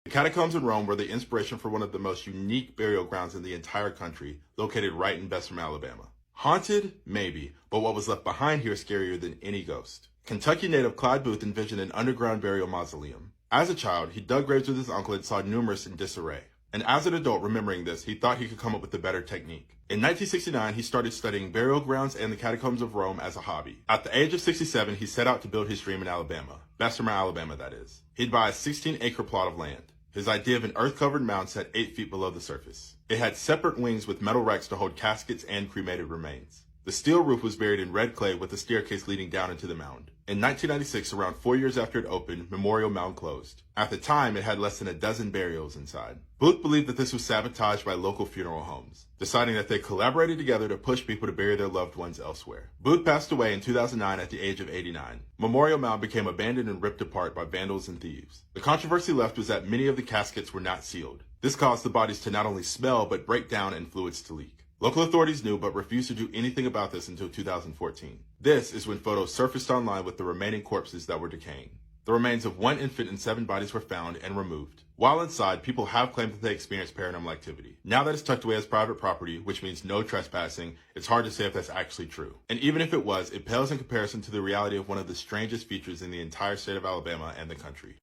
The catacombs in Rome were the inspiration for one of the most unique burial grounds in the entire country, located right in Bessemer, Alabama. Haunted? Maybe, but what was left behind here is scarier than any ghost. Kentucky native Clyde Booth envisioned an underground burial mausoleum. As a child, he dug graves with his uncle and saw numerous in disarray. And as an adult remembering this, he thought he could come up with a better technique. In 1969, he started studying burial grounds and the catacombs of Rome as a hobby. At the age of 67, he set out to build his dream in Alabama. Bessemer, Alabama, that is. He'd buy a 16-acre plot of land. His idea of an earth-covered mound sat 8 feet below the surface. It had separate wings with metal racks to hold caskets and cremated remains. The steel roof was buried in red clay with a staircase leading down into the mound. In 1996, around 4 years after it opened, Memorial Mound closed. At the time, it had less than a dozen burials inside. Booth believed that this was sabotaged by local funeral homes, deciding that they collaborated together to push people to bury their loved ones elsewhere. Booth passed away in 2009 at the age of 89. Memorial Mound became abandoned and ripped apart by vandals and thieves. The controversy left was that many of the caskets were not sealed. This caused the bodies to not only smell, but break down and fluids to leak. Local authorities knew but refused to do anything about this until 2014. This is when photos surfaced online with the remaining corpses that were decaying. The remains of 1 infant and 7 bodies were found and removed. While inside, people have claimed that they experienced paranormal activity. Now that it's tucked away as private property, which means no trespassing, it's hard to say if that's actually true. And even if it was, it pales in comparison to the reality of one of the strangest features in the entire state of Alabama and the country.